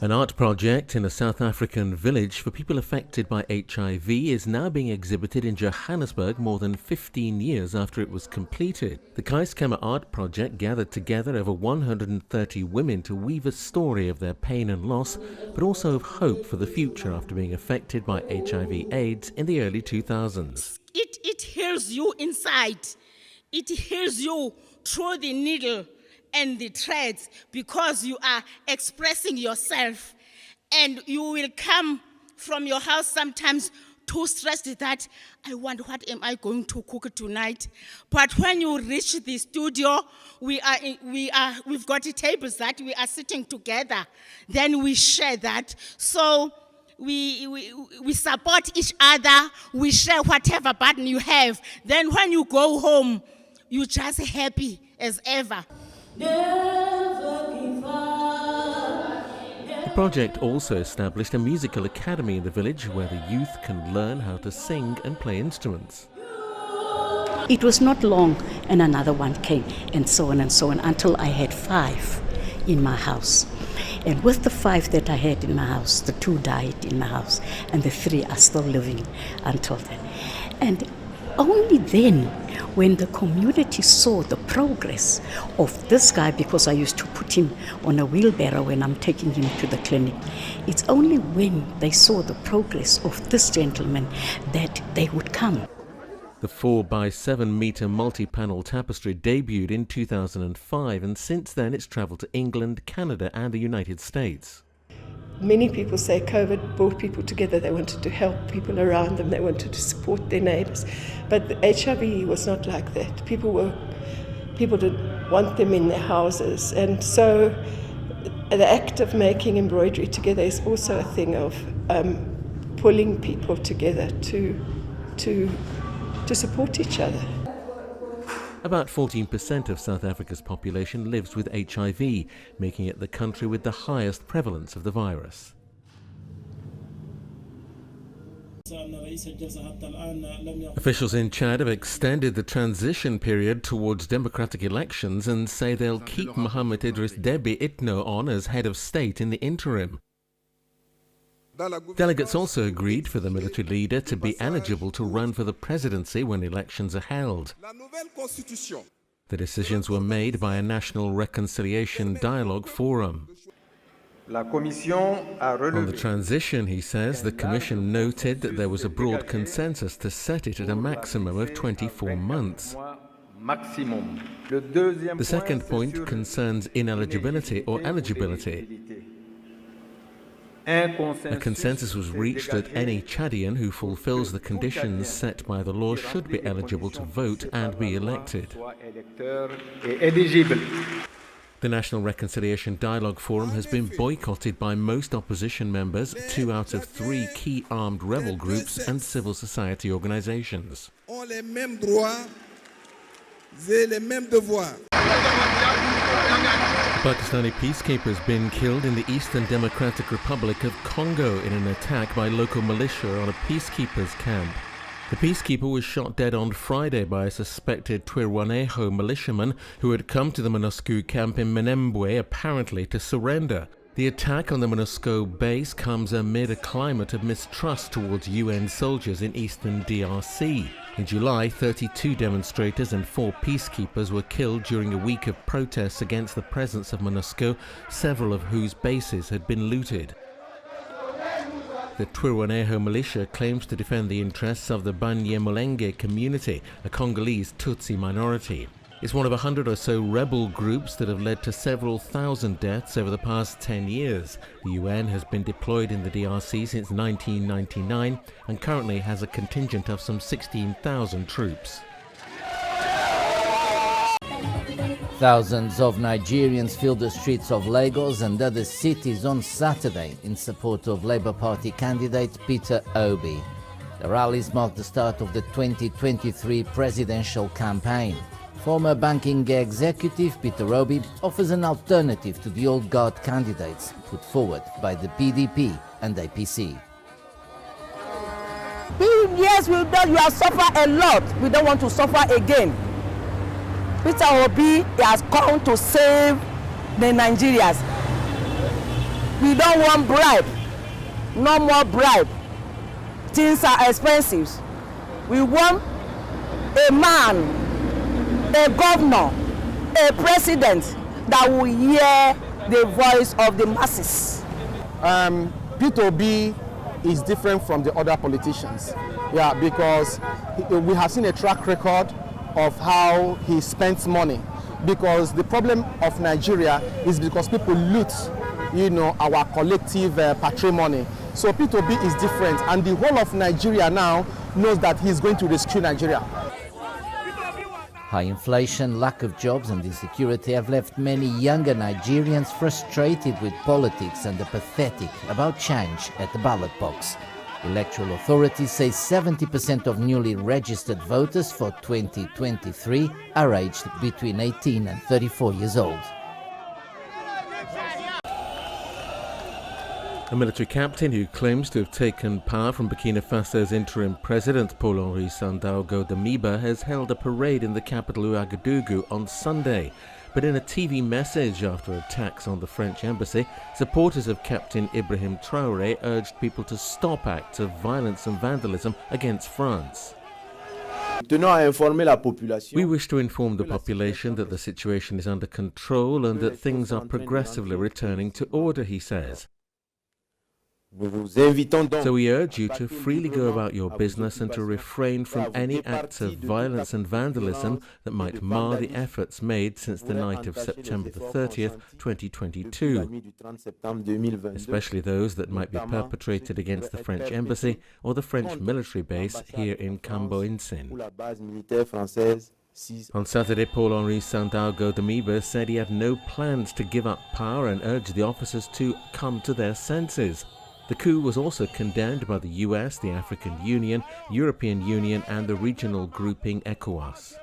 An art project in a South African village for people affected by HIV is now being exhibited in Johannesburg more than 15 years after it was completed. The Kaiskama Art Project gathered together over 130 women to weave a story of their pain and loss, but also of hope for the future after being affected by HIV/AIDS in the early 2000s. It heals you inside. It heals you through the needle and the threads, because you are expressing yourself, and you will come from your house sometimes too stressed that I wonder what am I going to cook tonight. But when you reach the studio, we've got tables that we are sitting together. Then we share that. So we support each other. We share whatever burden you have. Then when you go home, you're just happy as ever. The project also established a musical academy in the village where the youth can learn how to sing and play instruments. It was not long and another one came, and so on, until I had 5 in my house. And with the 5 that I had in my house, the 2 died in my house, and the 3 are still living until then. And only then, when the community saw the progress of this guy, because I used to put him on a wheelbarrow when I'm taking him to the clinic, it's only when they saw the progress of this gentleman that they would come. The 4-by-7-metre multi-panel tapestry debuted in 2005, and since then it's travelled to England, Canada and the United States. Many people say COVID brought people together. They wanted to help people around them. They wanted to support their neighbours. But the HIV was not like that. People didn't want them in their houses. And so the act of making embroidery together is also a thing of pulling people together to support each other. About 14% of South Africa's population lives with HIV, making it the country with the highest prevalence of the virus. Officials in Chad have extended the transition period towards democratic elections and say they'll keep Mahamat Idriss Deby Itno on as head of state in the interim. Delegates also agreed for the military leader to be eligible to run for the presidency when elections are held. The decisions were made by a National Reconciliation Dialogue Forum. On the transition, he says, the Commission noted that there was a broad consensus to set it at a maximum of 24 months. The second point concerns ineligibility or eligibility. A consensus was reached that any Chadian who fulfills the conditions set by the law should be eligible to vote and be elected. The National Reconciliation Dialogue Forum has been boycotted by most opposition members, 2 out of 3 key armed rebel groups and civil society organizations. Pakistani peacekeeper has been killed in the Eastern Democratic Republic of Congo in an attack by local militia on a peacekeepers camp. The peacekeeper was shot dead on Friday by a suspected Twirwaneho militiaman who had come to the Monusco camp in Minembwe apparently to surrender. The attack on the Monusco base comes amid a climate of mistrust towards UN soldiers in eastern DRC. In July, 32 demonstrators and 4 peacekeepers were killed during a week of protests against the presence of MONUSCO, several of whose bases had been looted. The Twirwaneho militia claims to defend the interests of the Banyamulenge community, a Congolese Tutsi minority. It's one of 100 or so rebel groups that have led to several thousand deaths over the past 10 years. The UN has been deployed in the DRC since 1999 and currently has a contingent of some 16,000 troops. Thousands of Nigerians filled the streets of Lagos and other cities on Saturday in support of Labour Party candidate Peter Obi. The rallies marked the start of the 2023 presidential campaign. Former banking executive Peter Obi offers an alternative to the old guard candidates put forward by the PDP and APC. Yes, you have suffered a lot. We don't want to suffer again. Peter Obi has come to save the Nigerians. We don't want bribe. No more bribe. Things are expensive. We want a man, a governor, a president that will hear the voice of the masses. Peter Obi is different from the other politicians. Yeah, because we have seen a track record of how he spends money. Because the problem of Nigeria is because people loot, our collective patrimony. So Peter Obi is different, and the whole of Nigeria now knows that he's going to rescue Nigeria. High inflation, lack of jobs and insecurity have left many younger Nigerians frustrated with politics and apathetic about change at the ballot box. Electoral authorities say 70% of newly registered voters for 2023 are aged between 18 and 34 years old. A military captain who claims to have taken power from Burkina Faso's interim president Paul-Henri Sandaogo Damiba has held a parade in the capital Ouagadougou on Sunday. But in a TV message after attacks on the French embassy, supporters of Captain Ibrahim Traore urged people to stop acts of violence and vandalism against France. We wish to inform the population that the situation is under control and that things are progressively returning to order, he says. So we urge you to freely go about your business and to refrain from any acts of violence and vandalism that might mar the efforts made since the night of September the 30th, 2022, especially those that might be perpetrated against the French embassy or the French military base here in Cambo-Insin. On Saturday, Paul-Henri Sandaogo Damiba said he had no plans to give up power and urged the officers to come to their senses. The coup was also condemned by the US, the African Union, European Union and the regional grouping ECOWAS.